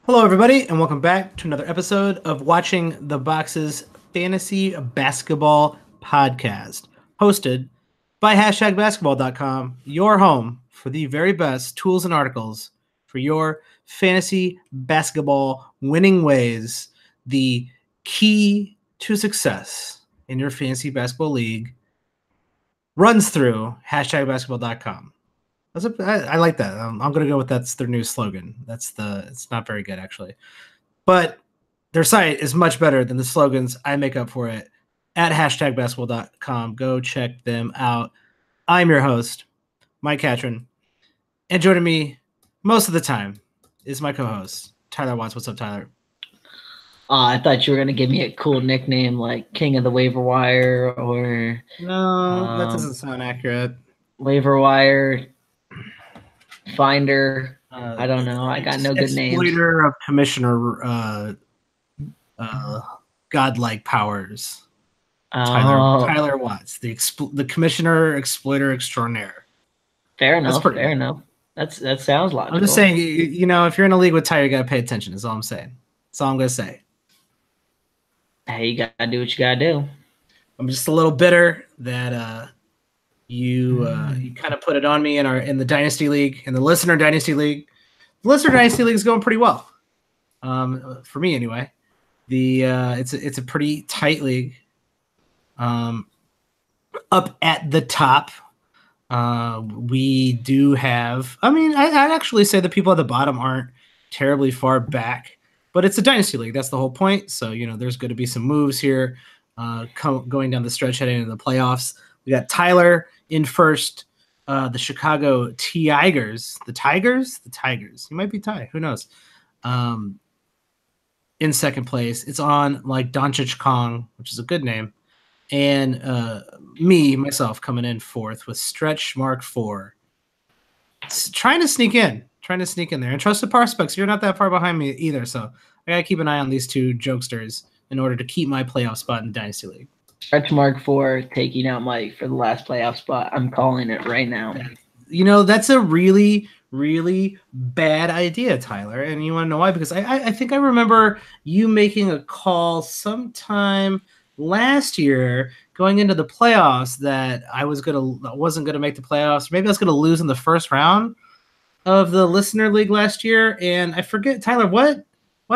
Hello, everybody, and welcome back to another episode of Watching the Boxes Fantasy Basketball Podcast, hosted by #basketball.com, your home for the very best tools and articles for your fantasy basketball winning ways, the key to success in your fantasy basketball league runs through #basketball.com. I like that. I'm going to go with that's their new slogan. It's not very good actually, but their site is much better than the slogans I make up for it at #basketball.com. Go check them out. I'm your host, Mike Catron, and joining me most of the time is my co-host, Tyler Watts. What's up, Tyler? I thought you were going to give me a cool nickname like King of the Waiver Wire or... No, that doesn't sound accurate. Waiver Wire Finder. I don't know. I got no good names. Exploiter of Commissioner Godlike Powers. Tyler Watts, the Commissioner Exploiter Extraordinaire. Fair enough. Fair enough. That sounds logical. I'm just saying, if you're in a league with Tyler, you got to pay attention. That's all I'm saying. That's all I'm going to say. Hey, you got to do what you got to do. I'm just a little bitter that you kind of put it on me in the Dynasty League, in the Listener Dynasty League. The Listener Dynasty League is going pretty well, for me anyway. It's a pretty tight league. Up at the top, we do have. I mean, I'd actually say the people at the bottom aren't terribly far back, but it's a Dynasty League. That's the whole point. So there's going to be some moves here, going down the stretch heading into the playoffs. We got Tyler in first, the Chicago Tigers. The Tigers? You might be Ty. Who knows? In second place. It's on like Doncic Kong, which is a good name. And myself, coming in fourth with Stretch Mark 4. Trying to sneak in there. And Trusted Prospects, you're not that far behind me either. So I got to keep an eye on these two jokesters in order to keep my playoff spot in the Dynasty League. Stretch Mark 4 taking out Mike for the last playoff spot. I'm calling it right now. That's a really, really bad idea, Tyler. And you want to know why? Because I think I remember you making a call sometime last year going into the playoffs that I wasn't gonna make the playoffs. Maybe I was gonna lose in the first round of the Listener League last year. And I forget, Tyler, what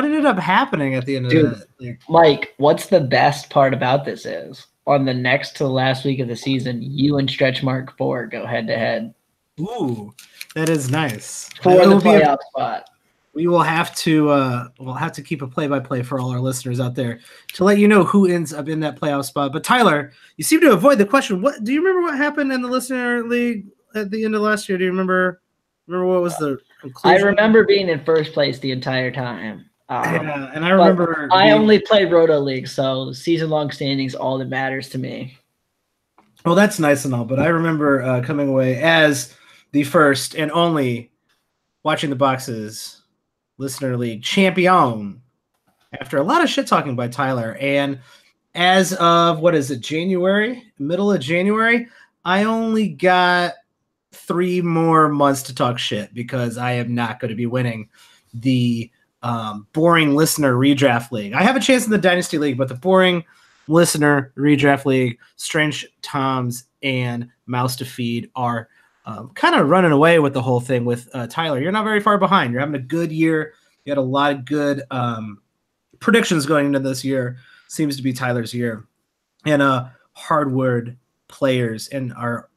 ended up happening at the end of that? Mike, what's the best part about this is on the next to the last week of the season, you and Stretch Mark 4 go head to head. Ooh, that is nice. For the playoff spot. We will have to keep a play-by-play for all our listeners out there to let you know who ends up in that playoff spot. But Tyler, you seem to avoid the question. What do you remember what happened in the Listener League at the end of last year? Do you remember what was the conclusion? I remember being in first place the entire time. Yeah, and I remember I only play Roto League, so season-long standings all that matters to me. Well, that's nice and all, but I remember coming away as the first and only Watching the Boxes Listener League champion after a lot of shit talking by Tyler. And as of middle of January, I only got 3 more months to talk shit because I am not going to be winning the boring Listener Redraft League. I have a chance in the Dynasty League, but the boring Listener Redraft League, Strange Toms and Mouse to Feed are kind of running away with the whole thing with Tyler. You're not very far behind. You're having a good year. You had a lot of good predictions going into this year. Seems to be Tyler's year. And hardwood players and our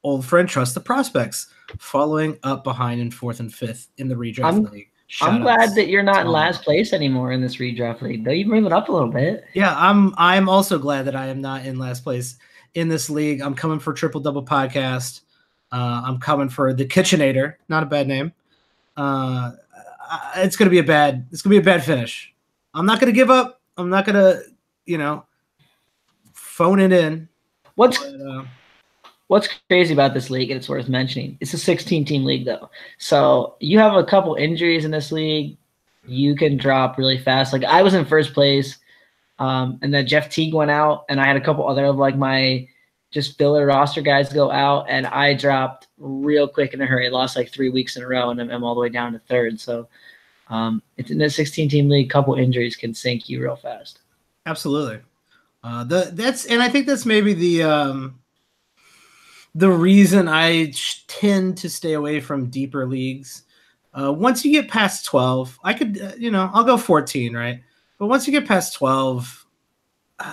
old friend Trusted Prospects following up behind in 4th and 5th in the Redraft League. I'm glad that you're not in last place anymore in this redraft league. Though you move it up a little bit. Yeah, I'm also glad that I am not in last place in this league. I'm coming for Triple Double Podcast. I'm coming for the Kitchenator. Not a bad name. It's gonna be a bad finish. I'm not gonna give up. I'm not gonna, phone it in. What's crazy about this league, and it's worth mentioning, it's a 16-team league, though. So you have a couple injuries in this league. You can drop really fast. Like, I was in first place, and then Jeff Teague went out, and I had a couple other of, like, my just filler roster guys go out, and I dropped real quick in a hurry. I lost, like, 3 weeks in a row, and I'm all the way down to third. So It's in a 16-team league. Couple injuries can sink you real fast. Absolutely. And I think that's maybe the reason I tend to stay away from deeper leagues. Once you get past 12, I could, I'll go 14, right? But once you get past 12,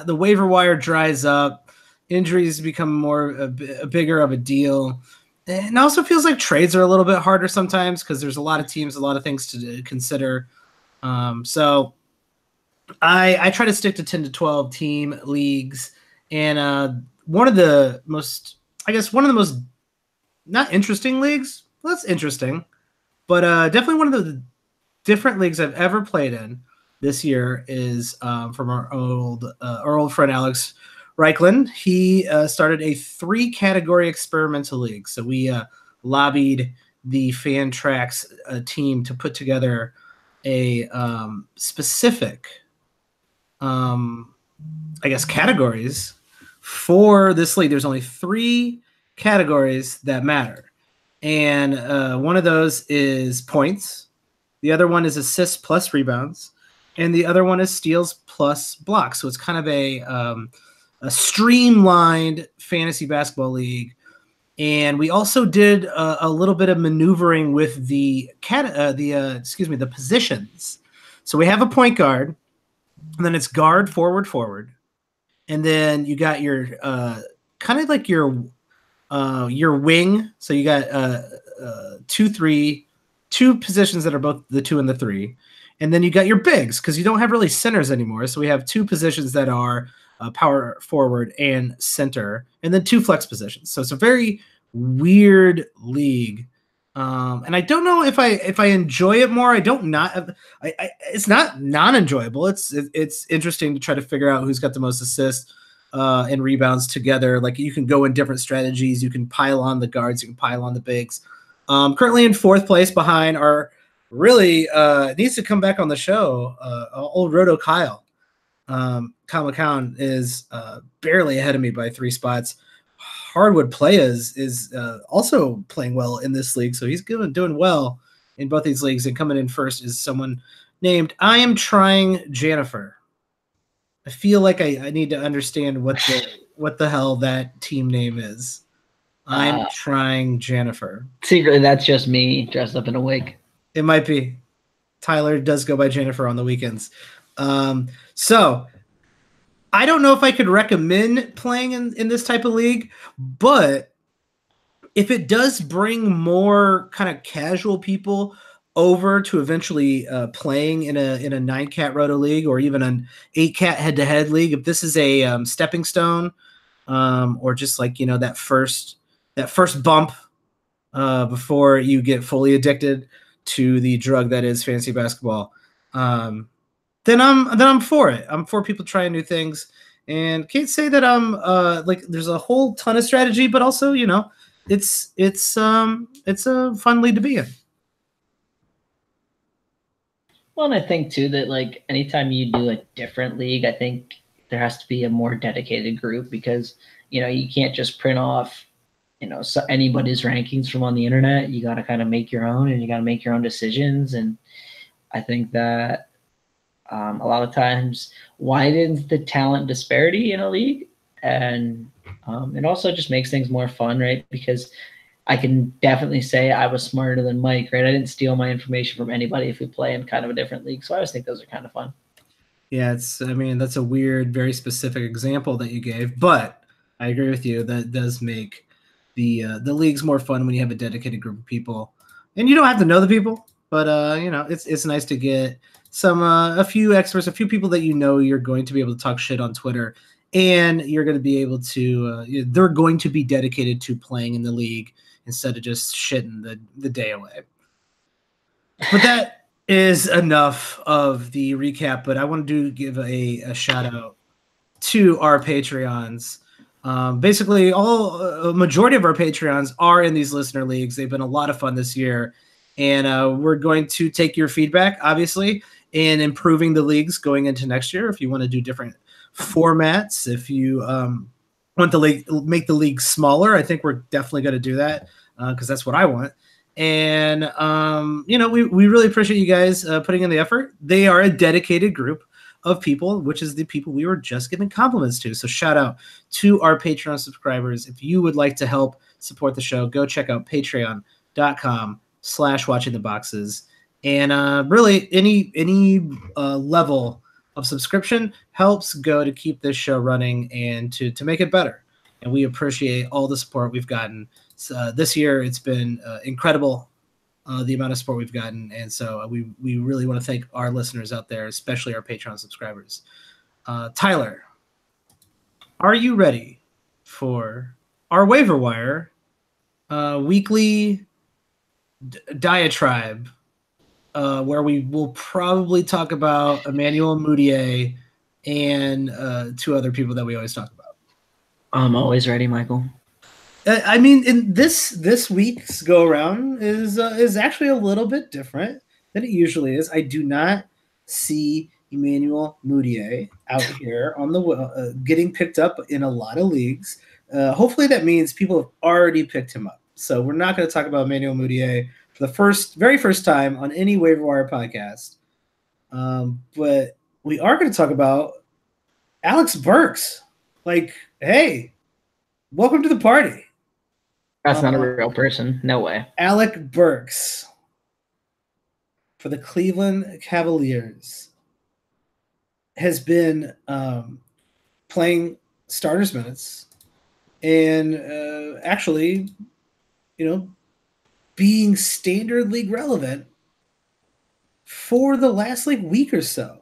the waiver wire dries up, injuries become more a bigger of a deal. And it also feels like trades are a little bit harder sometimes because there's a lot of teams, a lot of things to consider. So I try to stick to 10 to 12 team leagues. And one of the most not interesting leagues. Well, that's interesting, but definitely one of the different leagues I've ever played in this year is from our old friend Alex Reichland. He started a 3-category experimental league. So we lobbied the Fantrax team to put together a specific, categories for this league. There's only 3 categories that matter. And one of those is points. The other one is assists plus rebounds. And the other one is steals plus blocks. So it's kind of a streamlined fantasy basketball league. And we also did a little bit of maneuvering with the positions. So we have a point guard, and then it's guard, forward, forward. And then you got your kind of like your wing. So you got 2 positions that are both the 2 and the 3. And then you got your bigs because you don't have really centers anymore. So we have 2 positions that are power forward and center, and then 2 flex positions. So it's a very weird league. And I don't know if I enjoy it more. It's not non-enjoyable. It's interesting to try to figure out who's got the most assists and rebounds together. Like you can go in different strategies. You can pile on the guards. You can pile on the bigs. Currently in 4th place behind our really needs to come back on the show. Old Roto Kyle. Kyle McCown is barely ahead of me by 3 spots. Hardwood Playas is also playing well in this league, so he's doing well in both these leagues. And coming in first is someone named I Am Trying Jennifer. I feel like I need to understand what the hell that team name is. I'm Trying Jennifer. Secretly, that's just me dressed up in a wig. It might be. Tyler does go by Jennifer on the weekends. So I don't know if I could recommend playing in this type of league, but if it does bring more kind of casual people over to eventually playing in a 9-cat roto league or even an 8-cat head-to-head league, if this is a stepping stone or just like, that first bump before you get fully addicted to the drug that is fantasy basketball, then I'm for it. I'm for people trying new things, and can't say that I'm there's a whole ton of strategy, but also it's a fun league to be in. Well, and I think too that like anytime you do a different league, I think there has to be a more dedicated group because you can't just print off anybody's rankings from on the internet. You got to kind of make your own, and you got to make your own decisions. And I think that a lot of times widens the talent disparity in a league, and it also just makes things more fun, right? Because I can definitely say I was smarter than Mike, right? I didn't steal my information from anybody if we play in kind of a different league. So I always think those are kind of fun. Yeah, that's a weird, very specific example that you gave, but I agree with you. That does make the leagues more fun when you have a dedicated group of people, and you don't have to know the people, but it's nice to get a few experts, a few people that you're going to be able to talk shit on Twitter, and you're going to be able to they're going to be dedicated to playing in the league instead of just shitting the day away. But that is enough of the recap. But I want to give a shout out to our Patreons. Basically, a majority of our Patreons are in these listener leagues. They've been a lot of fun this year, and we're going to take your feedback, obviously, in improving the leagues going into next year. If you want to do different formats, if you want to make the league smaller, I think we're definitely going to do that because that's what I want. And we really appreciate you guys putting in the effort. They are a dedicated group of people, which is the people we were just giving compliments to. So shout out to our Patreon subscribers. If you would like to help support the show, go check out patreon.com/watchingtheboxes. And really any level of subscription helps go to keep this show running and to make it better. And we appreciate all the support we've gotten. This year, it's been incredible, the amount of support we've gotten. And so we really want to thank our listeners out there, especially our Patreon subscribers. Tyler, are you ready for our waiver wire weekly diatribe, where we will probably talk about Emmanuel Mudiay and two other people that we always talk about? I'm always ready, Michael. I mean, in this week's go around is actually a little bit different than it usually is. I do not see Emmanuel Mudiay out here on the getting picked up in a lot of leagues. Hopefully, that means people have already picked him up. So we're not going to talk about Emmanuel Mudiay for the very first time on any waiver wire podcast. But we are going to talk about Alex Burks. Like, hey, welcome to the party. That's not a real person. No way. Alec Burks for the Cleveland Cavaliers has been playing starters minutes and actually, being standard league relevant for the last week or so.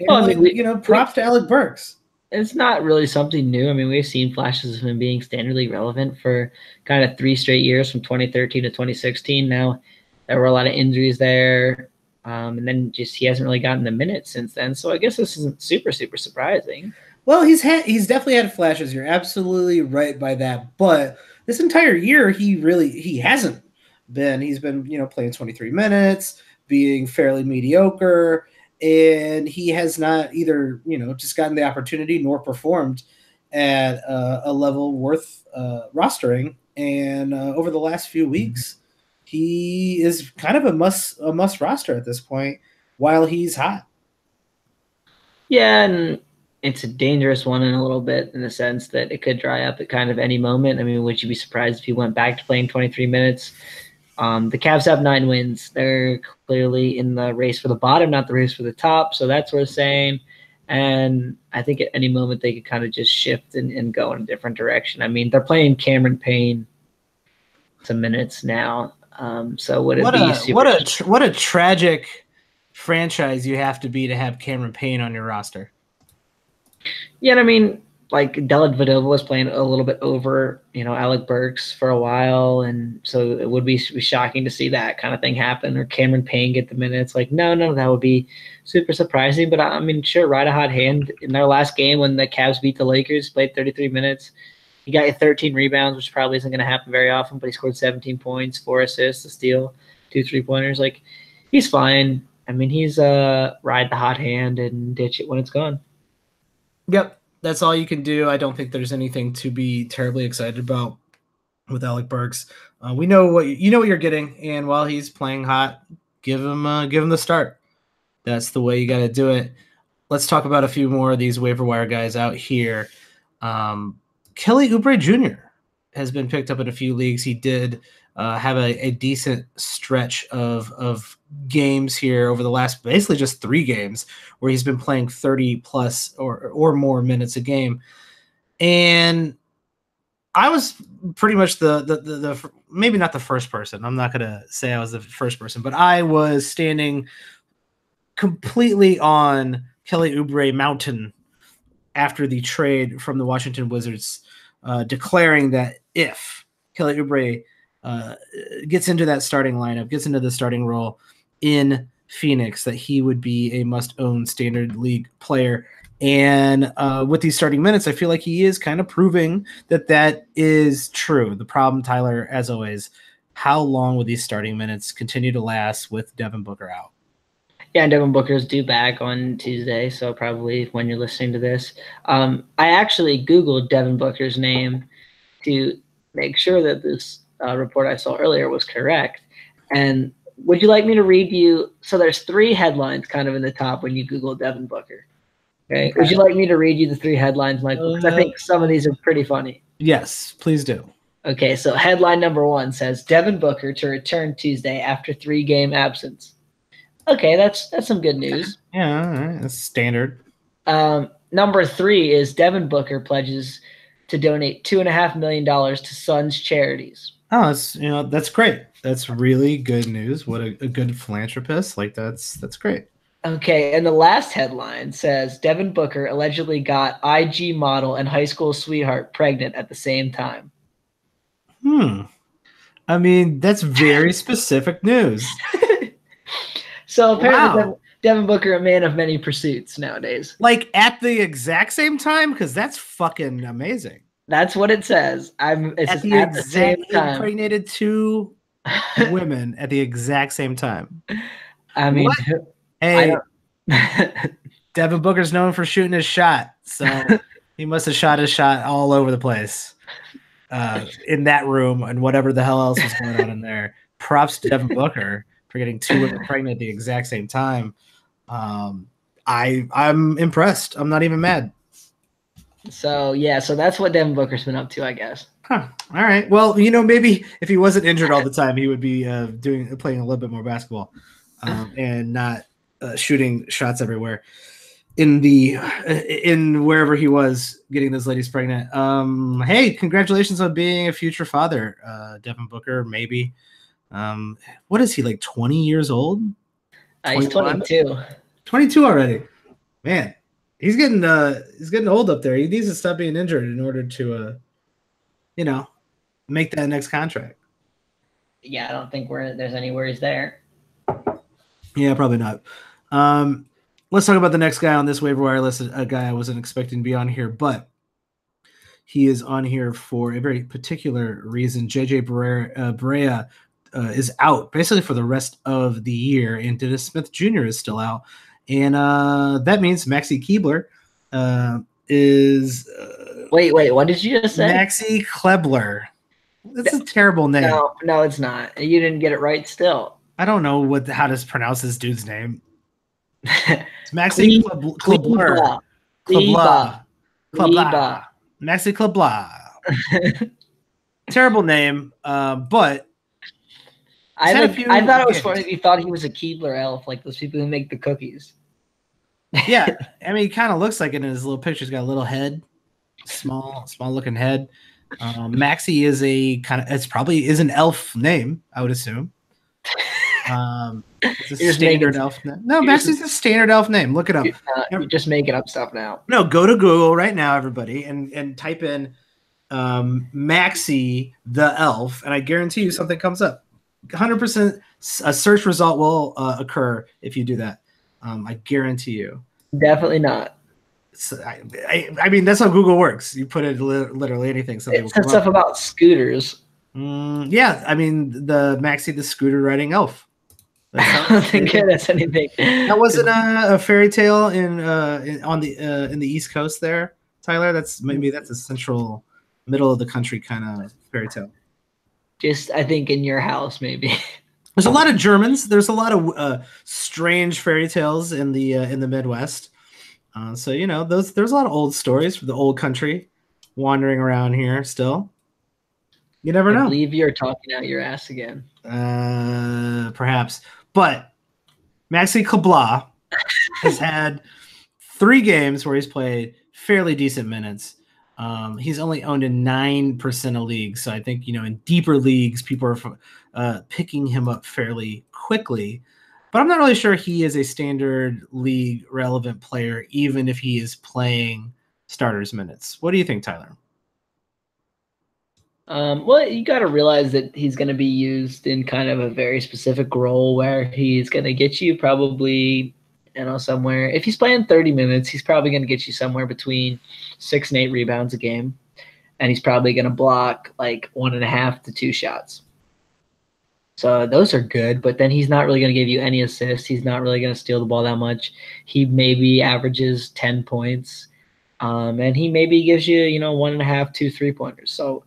And, well, props to Alec Burks. It's not really something new. I mean, we've seen flashes of him being standardly relevant for kind of 3 straight years from 2013 to 2016. Now, there were a lot of injuries there, and then just he hasn't really gotten the minutes since then. So I guess this isn't super, super surprising. Well, he's definitely had flashes. You're absolutely right by that. But this entire year, he hasn't been. He's been playing 23 minutes, being fairly mediocre. And he has not either, just gotten the opportunity nor performed at a level worth rostering. And over the last few weeks, he is kind of a must roster at this point while he's hot. Yeah, and it's a dangerous one in a little bit in the sense that it could dry up at kind of any moment. I mean, would you be surprised if he went back to playing 23 minutes? The Cavs have 9 wins. They're clearly in the race for the bottom, not the race for the top. So that's what we're saying. And I think at any moment they could kind of just shift and go in a different direction. I mean, they're playing Cameron Payne some minutes now. So would it be what a tragic franchise you have to be to have Cameron Payne on your roster? Yeah, I mean, Dellavedova Vadova was playing a little bit over, Alec Burks for a while, and so it would be shocking to see that kind of thing happen, or Cameron Payne get the minutes. No, that would be super surprising. But I mean, sure, ride a hot hand. In their last game when the Cavs beat the Lakers, played 33 minutes. He got 13 rebounds, which probably isn't going to happen very often, but he scored 17 points, 4 assists, a steal, 2 3-pointers. He's fine. I mean, he's ride the hot hand and ditch it when it's gone. Yep. That's all you can do. I don't think there's anything to be terribly excited about with Alec Burks. We know what you're getting, and while he's playing hot, give him the start. That's the way you got to do it. Let's talk about a few more of these waiver wire guys out here. Kelly Oubre Jr. has been picked up in a few leagues. He did have a decent stretch of games here over the last basically just 3 games where he's been playing 30 plus or more minutes a game. And I was pretty much the maybe not the first person. I'm not going to say I was the first person, but I was standing completely on Kelly Oubre Mountain after the trade from the Washington Wizards, declaring that if Kelly Oubre gets into that starting lineup, gets into the starting role in Phoenix, that he would be a must-own standard league player. And with these starting minutes, I feel like he is kind of proving that is true. The problem, Tyler, as always, how long will these starting minutes continue to last with Devin Booker out? Yeah, Devin Booker's due back on Tuesday, so probably when you're listening to this. I actually Googled Devin Booker's name to make sure that this report I saw earlier was correct. And would you like me to read you? So there's 3 headlines kind of in the top when you Google Devin Booker. Okay. Would you like me to read you the 3 headlines, Michael? Because I think some of these are pretty funny. Yes, please do. Okay, so headline number 1 says Devin Booker to return Tuesday after 3-game absence. Okay, that's some good news. Yeah, all right. That's standard. Number 3 is Devin Booker pledges to donate $2.5 million to Suns charities. Oh, that's great. That's really good news. What a good philanthropist. Like that's great. Okay, and the last headline says Devin Booker allegedly got IG model and high school sweetheart pregnant at the same time. I mean, that's very specific news. So apparently Devin Booker, a man of many pursuits nowadays. Like at the exact same time? Because that's fucking amazing. That's what it says. At the same time. Impregnated 2 women at the exact same time. I mean, hey, Devin Booker's known for shooting his shot, so he must have shot his shot all over the place in that room and whatever the hell else was going on in there. Props to Devin Booker for getting 2 women pregnant at the exact same time. I'm impressed. I'm not even mad. So that's what Devin Booker's been up to, I guess. Huh. All right. Well, maybe if he wasn't injured all the time, he would be playing a little bit more basketball and not shooting shots everywhere in wherever he was getting those ladies pregnant. Hey, congratulations on being a future father, Devin Booker. Maybe. What is he, like 20 years old? He's 22. 22 already. Man, he's getting old up there. He needs to stop being injured in order to make that next contract. Yeah, I don't think there's any worries there. Yeah, probably not. Let's talk about the next guy on this waiver wire list, a guy I wasn't expecting to be on here, but he is on here for a very particular reason. JJ Barea is out basically for the rest of the year, and Dennis Smith Jr. is still out. And that means Maxi Keebler is... Wait, what did you just say? Maxi Klebler. That's a terrible name. No, it's not. You didn't get it right still. I don't know how to pronounce this dude's name. It's Maxi Klebler. Klebler. Maxi Klebler. Terrible name, but I thought it was funny. You thought he was a Keebler elf, like those people who make the cookies. Yeah, I mean, he kind of looks like it in his little picture. He's got a little head, small looking head. Maxi is is an elf name, I would assume. It's a standard elf name. No, Maxi's a standard elf name. Look it up. You're just making up stuff now. No, go to Google right now, everybody, and type in Maxi the elf, and I guarantee you something comes up. 100% a search result will occur if you do that. I guarantee you. Definitely not. So, I mean, that's how Google works. You put it literally anything. It said stuff about scooters. Yeah, I mean, the Maxi the scooter riding elf. I don't think that's anything. That wasn't a fairy tale in the East Coast there, Tyler. That's a central, middle of the country kind of fairy tale. Just, I think, in your house, maybe. There's a lot of Germans. There's a lot of strange fairy tales in the Midwest. So there's a lot of old stories for the old country wandering around here still. You never know. I believe you're talking out your ass again. Perhaps. But Maxi Klebler has had 3 games where he's played fairly decent minutes. He's only owned in 9% of leagues. So I think, in deeper leagues, people are picking him up fairly quickly. But I'm not really sure he is a standard league relevant player, even if he is playing starters minutes. What do you think, Tyler? Well, you got to realize that he's going to be used in kind of a very specific role where he's going to get you probably, somewhere. If he's playing 30 minutes, he's probably going to get you somewhere between 6 and 8 rebounds a game. And he's probably going to block like 1.5 to 2 shots. So those are good, but then he's not really going to give you any assists. He's not really going to steal the ball that much. He maybe averages 10 points. And he maybe gives you, 1.5, 2 3-pointers. So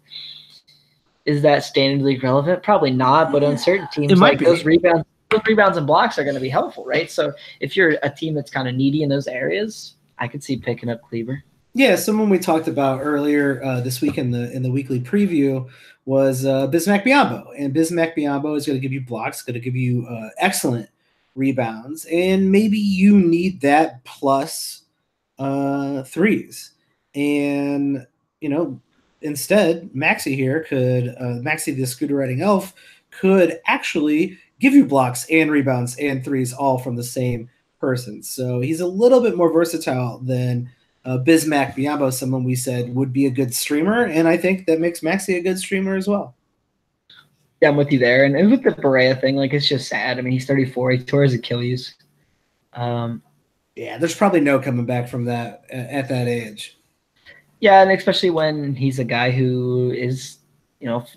is that standard league relevant? Probably not, but on certain teams, it might like be. those rebounds and blocks are going to be helpful, right? So if you're a team that's kind of needy in those areas, I could see picking up Kleber. Yeah, someone we talked about earlier this week in the weekly preview was Bismack Biyombo, and Bismack Biyombo is going to give you blocks, going to give you excellent rebounds, and maybe you need that plus threes. And instead, Maxi here could Maxi the scooter riding elf could actually give you blocks and rebounds and threes all from the same person. So he's a little bit more versatile than Bismack Biyombo, someone we said would be a good streamer, and I think that makes Maxi a good streamer as well. Yeah, I'm with you there. And with the Berea thing, like, it's just sad. I mean, he's 34. He tore his Achilles. Yeah, there's probably no coming back from that at that age. Yeah, and especially when he's a guy who is,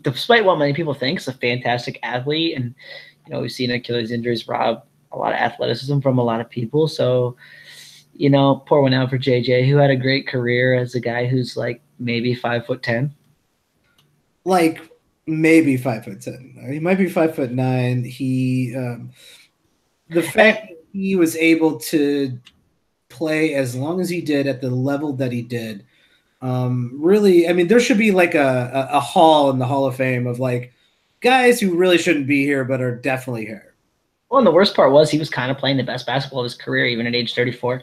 despite what many people think, is a fantastic athlete. And, we've seen Achilles injuries rob a lot of athleticism from a lot of people. So, pour one out for JJ, who had a great career as a guy who's like maybe 5'10". Like maybe 5'10". He might be 5'9". He, the fact that he was able to play as long as he did at the level that he did, really, I mean, there should be like a hall in the Hall of Fame of like guys who really shouldn't be here but are definitely here. Well, and the worst part was he was kind of playing the best basketball of his career, even at age 34.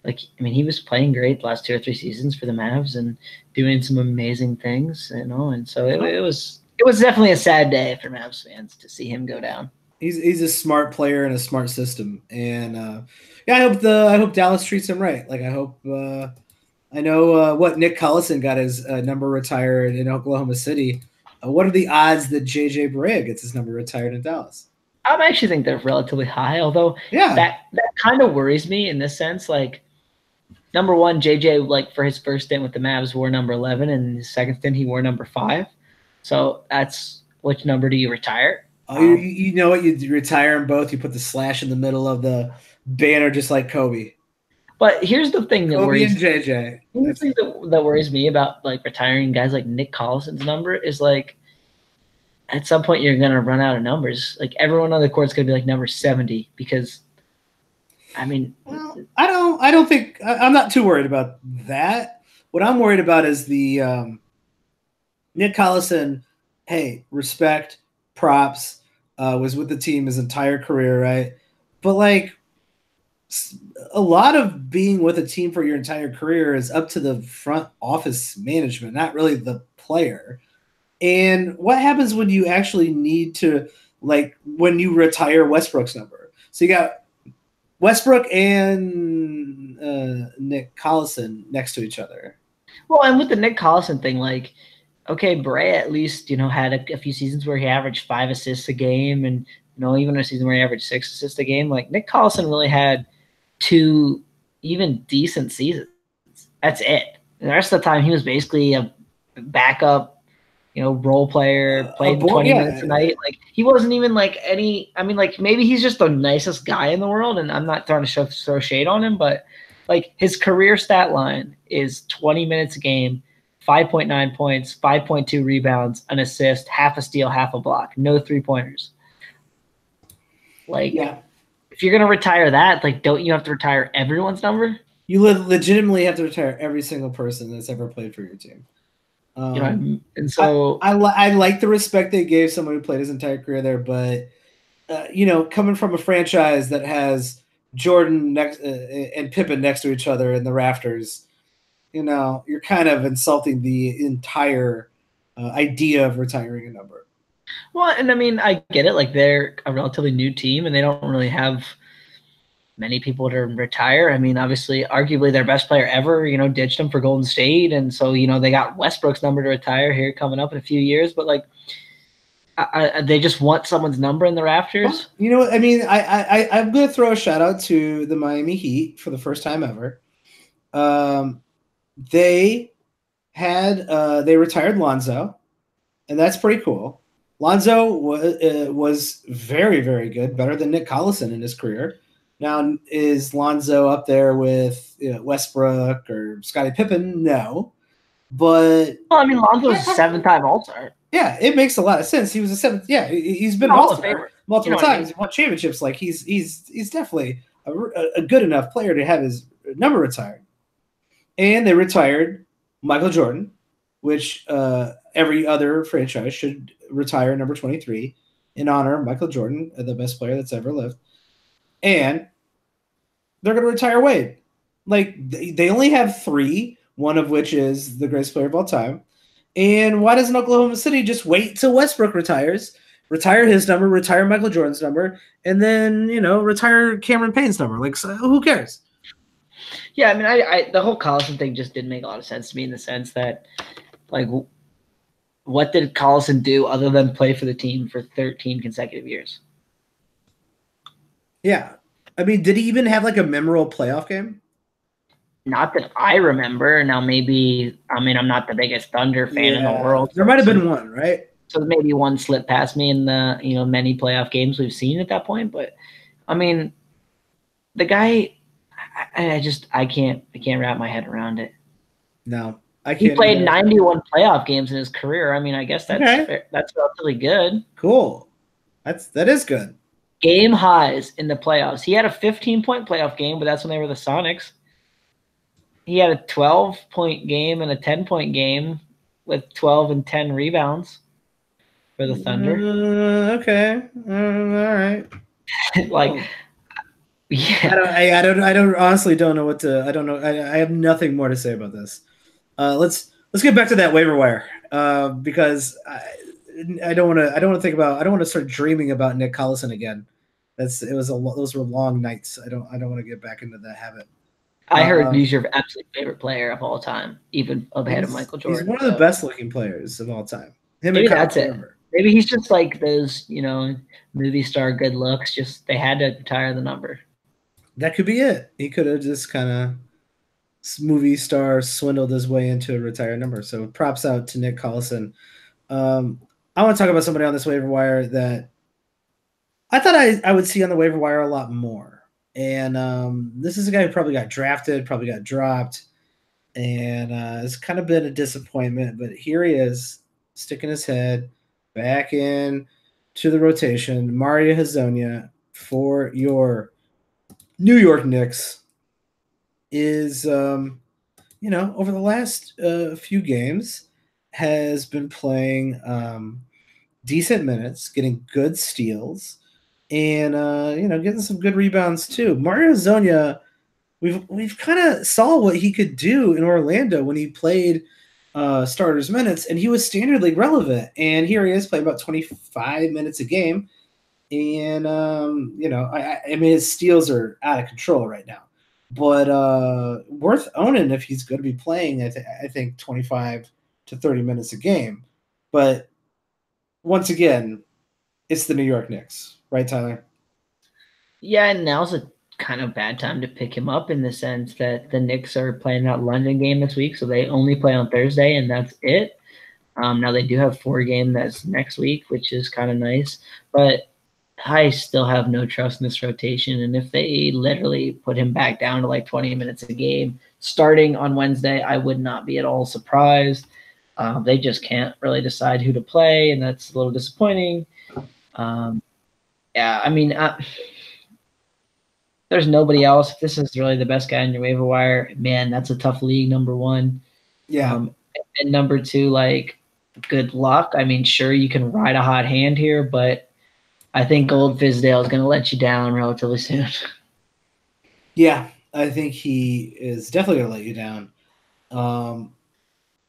Like, I mean, he was playing great the last 2 or 3 seasons for the Mavs and doing some amazing things, and so it was definitely a sad day for Mavs fans to see him go down. He's a smart player in a smart system, and yeah, I hope Dallas treats him right. Like, I hope I know what Nick Collison got his number retired in Oklahoma City. What are the odds that JJ Barea gets his number retired in Dallas? I actually think they're relatively high, although that kind of worries me in this sense. Like, number one, JJ, like, for his first stint with the Mavs, wore number 11, and his second stint he wore number 5. So that's, which number do you retire? Oh, you know what? You retire them both. You put the slash in the middle of the banner, just like Kobe. But here's the thing that worries Kobe and JJ. The thing that worries me about like retiring guys like Nick Collison's number is like, at some point you're gonna run out of numbers. Like, everyone on the court's gonna be like number 70 because, I mean, well, I don't think I'm not too worried about that. What I'm worried about is the Nick Collison. Hey, respect, props. Was with the team his entire career, right? But like, a lot of being with a team for your entire career is up to the front office management, not really the player. And what happens when you actually need to, like, when you retire Westbrook's number? So you got Westbrook and Nick Collison next to each other. Well, and with the Nick Collison thing, like, okay, Barea at least, had a few seasons where he averaged 5 assists a game, and even a season where he averaged 6 assists a game. Like, Nick Collison really had 2 even decent seasons. That's it. And the rest of the time, he was basically a backup, role player, played 20 minutes a night. Like, he wasn't even like any. I mean, like, maybe he's just the nicest guy in the world, and I'm not trying to throw shade on him, but like, his career stat line is 20 minutes a game, 5.9 points, 5.2 rebounds, an assist, half a steal, half a block, no 3-pointers. Like, if you're gonna retire that, like, don't you have to retire everyone's number? You legitimately have to retire every single person that's ever played for your team. And so I like the respect they gave someone who played his entire career there, but coming from a franchise that has Jordan next and Pippen next to each other in the rafters, you're kind of insulting the entire idea of retiring a number. Well, and I mean, I get it. Like, they're a relatively new team, and they don't really have many people to retire. I mean, obviously, arguably their best player ever, ditched him for Golden State, and so they got Westbrook's number to retire here coming up in a few years. But like, they just want someone's number in the rafters. Well, I mean, I'm going to throw a shout out to the Miami Heat for the first time ever. They retired Lonzo, and that's pretty cool. Lonzo was very, very good, better than Nick Collison in his career. Now, is Lonzo up there with Westbrook or Scottie Pippen? No. But well, I mean, Lonzo's a 7-time All-Star. Yeah, it makes a lot of sense. He was a 7th. Yeah, he's been an All-Star multiple times. He won championships. Like he's definitely a good enough player to have his number retired. And they retired Michael Jordan, which every other franchise should retire number 23 in honor of Michael Jordan, the best player that's ever lived. And they're going to retire Wade. Like, they only have 3, one of which is the greatest player of all time. And why doesn't Oklahoma City just wait till Westbrook retires, retire his number, retire Michael Jordan's number, and then, retire Cameron Payne's number? Like, so who cares? Yeah, I mean, the whole Collison thing just didn't make a lot of sense to me in the sense that, like, what did Collison do other than play for the team for 13 consecutive years? Yeah. I mean, did he even have, like, a memorable playoff game? Not that I remember. Now, maybe, I mean, I'm not the biggest Thunder fan in the world. There might have been one, right? So maybe one slipped past me in the, many playoff games we've seen at that point. But, I mean, the guy, I can't wrap my head around it. No, I can't. He played 91 playoff games in his career. I mean, I guess that's relatively good. Cool. That is good. Game highs in the playoffs. He had a 15-point playoff game, but that's when they were the Sonics. He had a 12-point game and a 10-point game with 12 and 10 rebounds for the Thunder. Okay. All right. Yeah. I honestly don't know what to. I don't know. I have nothing more to say about this. Let's get back to that waiver wire because I don't want to start dreaming about Nick Collison again. Those were long nights. I don't want to get back into that habit. I heard he's your absolute favorite player of all time, even ahead of Michael Jordan. He's one of the best looking players of all time. Maybe that's it. Maybe he's just like those, movie star good looks. Just they had to retire the number. That could be it. He could have just kind of movie star swindled his way into a retired number. So props out to Nick Collison. I want to talk about somebody on this waiver wire that I thought I would see on the waiver wire a lot more. And this is a guy who probably got drafted, probably got dropped, and it's kind of been a disappointment. But here he is, sticking his head back in to the rotation. Mario Hezonja for your New York Knicks is, over the last few games has been playing decent minutes, getting good steals. And getting some good rebounds too. Mario Hezonja, we've kind of saw what he could do in Orlando when he played starters minutes, and he was standard league relevant. And here he is playing about 25 minutes a game, and I mean his steals are out of control right now, but worth owning if he's going to be playing. I think 25 to 30 minutes a game. But once again, it's the New York Knicks. Right, Tyler? Yeah, and now's a kind of bad time to pick him up in the sense that the Knicks are playing that London game this week, so they only play on Thursday, and that's it. Now they do have 4 games that's next week, which is kind of nice, but I still have no trust in this rotation, and if they literally put him back down to like 20 minutes a game starting on Wednesday, I would not be at all surprised. They just can't really decide who to play, and that's a little disappointing. Yeah, I mean, there's nobody else. If this is really the best guy on your waiver wire, man, that's a tough league, number one. Yeah. And number two, like, good luck. I mean, sure, you can ride a hot hand here, but I think Old Fizdale is going to let you down relatively soon. Yeah, I think he is definitely going to let you down.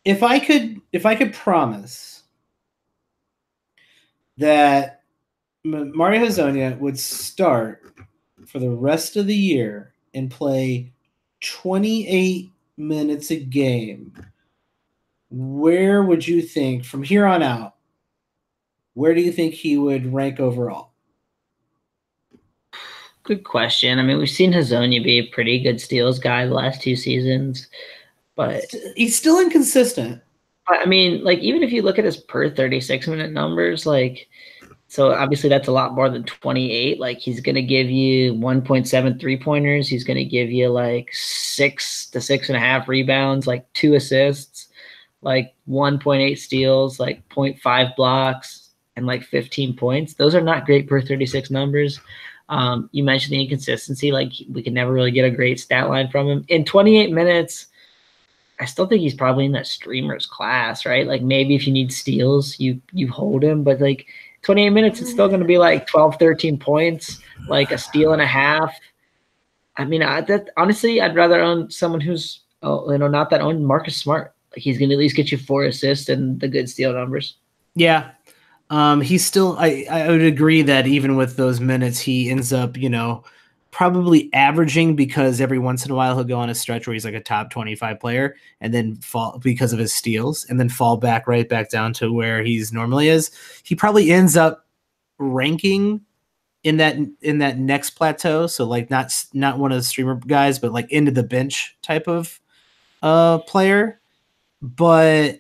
If I could promise that Mario Hezonja would start for the rest of the year and play 28 minutes a game, where would you think, from here on out, where do you think he would rank overall? Good question. I mean, we've seen Hezonja be a pretty good steals guy the last 2 seasons, but he's still inconsistent. I mean, like, even if you look at his per 36-minute numbers, like, so obviously that's a lot more than 28. Like, he's going to give you 1.7 3-pointers. He's going to give you like 6 to 6.5 rebounds, like 2 assists. like 1.8 steals, like 0.5 blocks, and like 15 points. Those are not great per 36 numbers. You mentioned the inconsistency. Like, we can never really get a great stat line from him. In 28 minutes, I still think he's probably in that streamers class, right? Like, maybe if you need steals, you hold him, but like 28 minutes, it's still going to be like 12, 13 points, like a steal and a half. I mean, honestly, I'd rather own someone who's not that owned Marcus Smart. Like, he's going to at least get you 4 assists and the good steal numbers. Yeah. He's still, I would agree that even with those minutes, he ends up, probably averaging, because every once in a while he'll go on a stretch where he's like a top 25 player and then fall because of his steals and then fall right back down to where he's normally is. He probably ends up ranking in that next plateau. So like not one of the streamer guys, but like into the bench type of player. But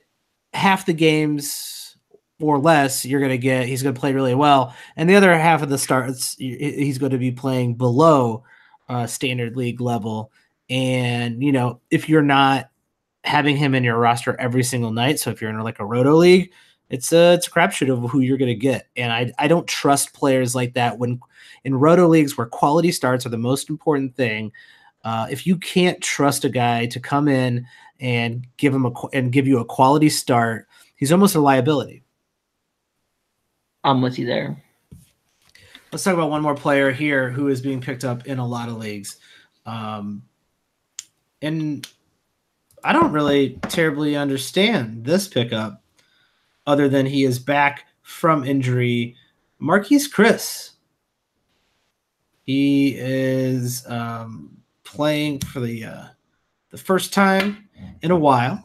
half the games or less he's going to play really well. And the other half of the starts, he's going to be playing below standard league level. And, if you're not having him in your roster every single night, so if you're in like a roto league, it's a crapshoot of who you're going to get. And I don't trust players like that when in roto leagues where quality starts are the most important thing. If you can't trust a guy to come in and give you a quality start, he's almost a liability. I'm with you there. Let's talk about one more player here who is being picked up in a lot of leagues. And I don't really terribly understand this pickup other than he is back from injury. Marquise Chris. He is playing for the first time in a while,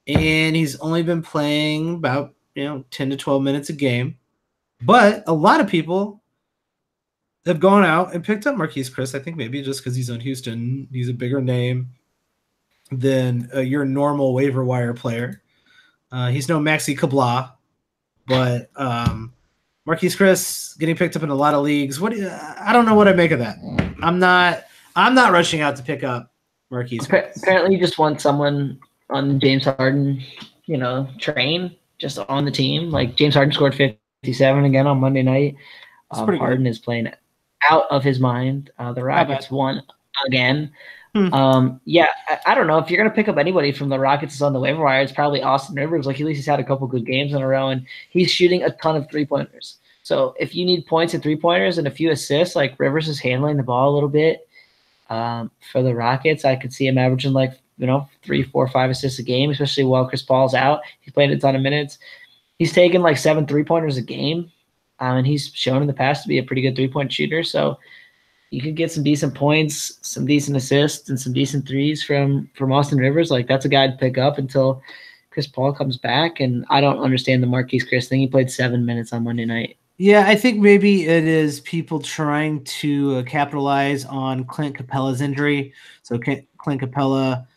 and he's only been playing about 10 to 12 minutes a game. But a lot of people have gone out and picked up Marquise Chris. I think maybe just because he's on Houston, he's a bigger name than your normal waiver wire player. He's no Maxi Kabla, but Marquise Chris getting picked up in a lot of leagues. I don't know what I make of that. I'm not rushing out to pick up Marquise Chris. Apparently, you just want someone on James Harden, train just on the team. Like, James Harden scored 57 again on Monday night. Harden is playing out of his mind. The Rockets won again. I don't know if you're going to pick up anybody from the Rockets on the waiver wire. It's probably Austin Rivers. Like, at least he's had a couple good games in a row, and he's shooting a ton of 3-pointers. So if you need points and 3-pointers and a few assists, like, Rivers is handling the ball a little bit. For the Rockets, I could see him averaging 3, 4, 5 assists a game, especially while Chris Paul's out. He's playing a ton of minutes. He's taken 7 3-pointers a game, and he's shown in the past to be a pretty good 3-point shooter. So you could get some decent points, some decent assists, and some decent threes from Austin Rivers. Like, that's a guy to pick up until Chris Paul comes back. And I don't understand the Marquise Chris thing. He played 7 minutes on Monday night. Yeah, I think maybe it is people trying to capitalize on Clint Capella's injury. So Clint Capella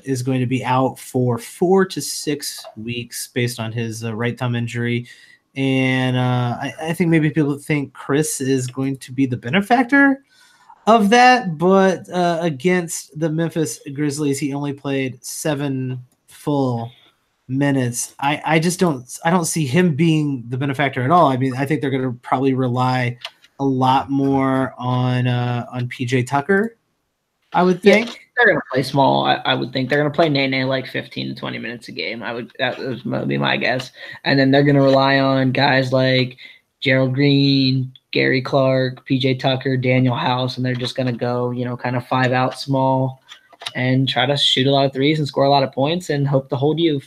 is going to be out for 4 to 6 weeks based on his right thumb injury. And I think maybe people think Chris is going to be the benefactor of that. But against the Memphis Grizzlies, he only played 7 full minutes. I don't see him being the benefactor at all. I mean, I think they're going to probably rely a lot more on PJ Tucker, I would think. Yeah, they're going to play small. I would think they're going to play Nene 15 to 20 minutes a game. That would be my guess. And then they're going to rely on guys like Gerald Green, Gary Clark, PJ Tucker, Daniel House, and they're just going to go, kind of 5 out small and try to shoot a lot of threes and score a lot of points and hope to hold you.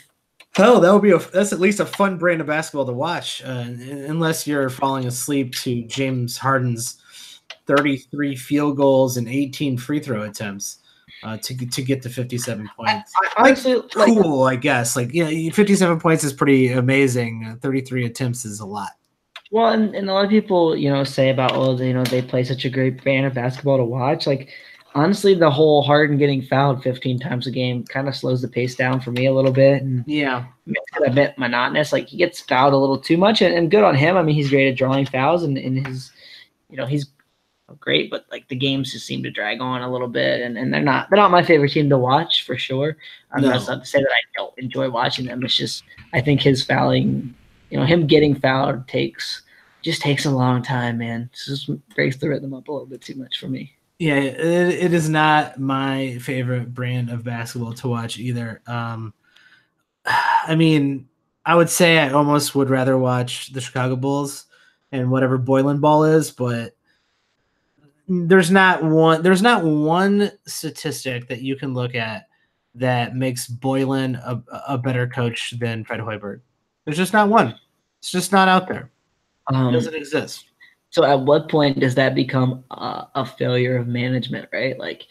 Oh, that's at least a fun brand of basketball to watch, unless you're falling asleep to James Harden's 33 field goals and 18 free throw attempts to get to 57 points. Honestly, cool, I guess. 57 points is pretty amazing. 33 attempts is a lot. Well, and a lot of people, say about, they play such a great brand of basketball to watch. Honestly, the whole Harden getting fouled 15 times a game kind of slows the pace down for me a little bit. And yeah, makes it a bit monotonous. He gets fouled a little too much, and good on him. I mean, he's great at drawing fouls, and his, he's great, but like the games just seem to drag on a little bit, and they're not my favorite team to watch for sure. No. That's not to say that I don't enjoy watching them. It's just I think his fouling, him getting fouled takes a long time, man. It just breaks the rhythm up a little bit too much for me. Yeah, it is not my favorite brand of basketball to watch either. I mean, I would say I almost would rather watch the Chicago Bulls and whatever Boylan Ball is, but there's not one statistic that you can look at that makes Boylan a better coach than Fred Hoiberg. There's just not one. It's just not out there. It doesn't exist. So at what point does that become a failure of management, right? Like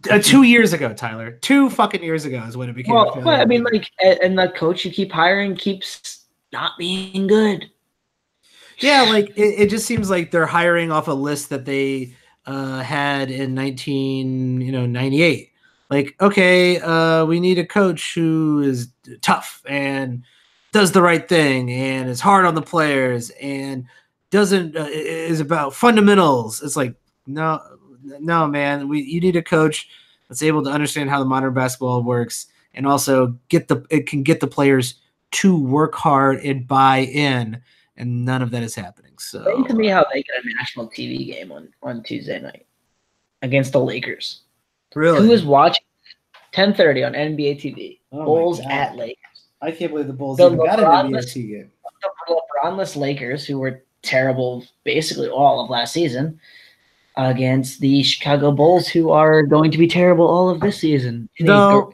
2 years ago, Tyler. 2 fucking years ago is when it became a failure. Well, I mean, like, and the coach you keep hiring keeps not being good. Yeah, like it just seems like they're hiring off a list that they had in 1998. Like, okay, we need a coach who is tough and does the right thing and is hard on the players and doesn't is about fundamentals. It's like, no, man. You need a coach that's able to understand how the modern basketball works and also can get the players to work hard and buy in. And none of that is happening. So, explain to me how they get a national TV game on Tuesday night against the Lakers. Really? Who is watching 10:30 on NBA TV? Oh Bulls at Lakers. I can't believe the Bulls even got an NBA game. The LeBronless Lakers, who were terrible basically all of last season, against the Chicago Bulls, who are going to be terrible all of this season. No,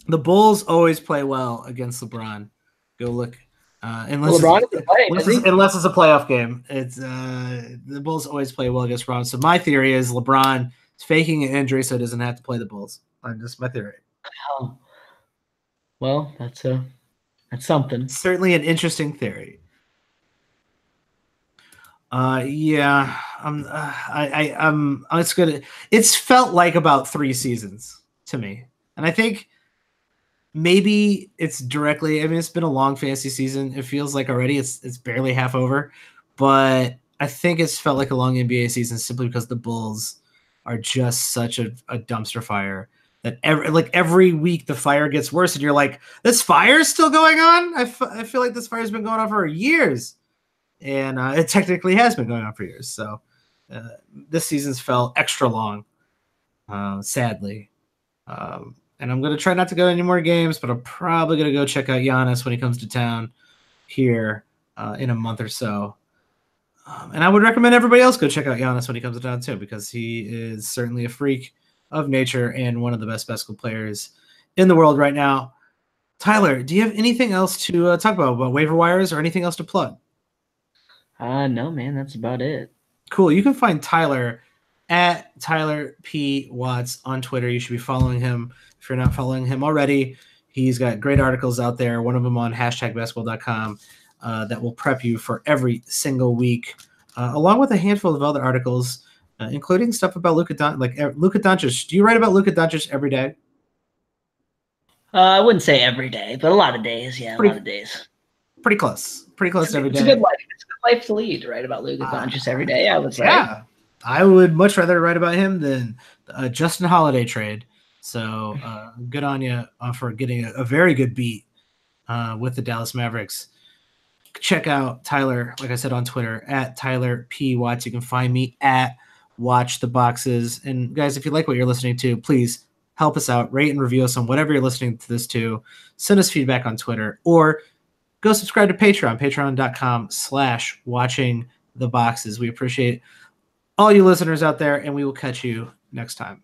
the Bulls always play well against LeBron. Go look. Unless it's a playoff game, it's the Bulls always play well against LeBron. So my theory is LeBron is faking an injury so he doesn't have to play the Bulls. That's my theory. Oh. Well, that's something. Certainly an interesting theory. Yeah, it's good. It's felt like about 3 seasons to me, and I think. Maybe it's directly. I mean, it's been a long fantasy season. It feels like already it's barely half over, but I think it's felt like a long NBA season simply because the Bulls are just such a dumpster fire that every week the fire gets worse, and you're like, this fire is still going on. I feel like this fire's been going on for years, and it technically has been going on for years. So this season's felt extra long, sadly. And I'm going to try not to go to any more games, but I'm probably going to go check out Giannis when he comes to town here in a month or so. And I would recommend everybody else go check out Giannis when he comes to town too, because he is certainly a freak of nature and one of the best basketball players in the world right now. Tyler, do you have anything else to talk about waiver wires or anything else to plug? No, man, that's about it. Cool. You can find Tyler at Tyler P. Watts on Twitter. You should be following him if you're not following him already. He's got great articles out there, one of them on #basketball.com that will prep you for every single week, along with a handful of other articles, including stuff about Luka Doncic. Do you write about Luka Doncic every day? I wouldn't say every day, but a lot of days. Yeah, a lot of days. Pretty close every day. It's a good life. It's a good life to lead, to write about Luka Doncic every day. I would say. Yeah. I would much rather write about him than a Justin Holiday trade. So good on you for getting a very good beat with the Dallas Mavericks. Check out Tyler, like I said, on Twitter, at Tyler P. Watts. You can find me at Watch the Boxes. And guys, if you like what you're listening to, please help us out. Rate and review us on whatever you're listening to this to. Send us feedback on Twitter or go subscribe to Patreon, patreon.com/watchingtheboxes. We appreciate all you listeners out there, and we will catch you next time.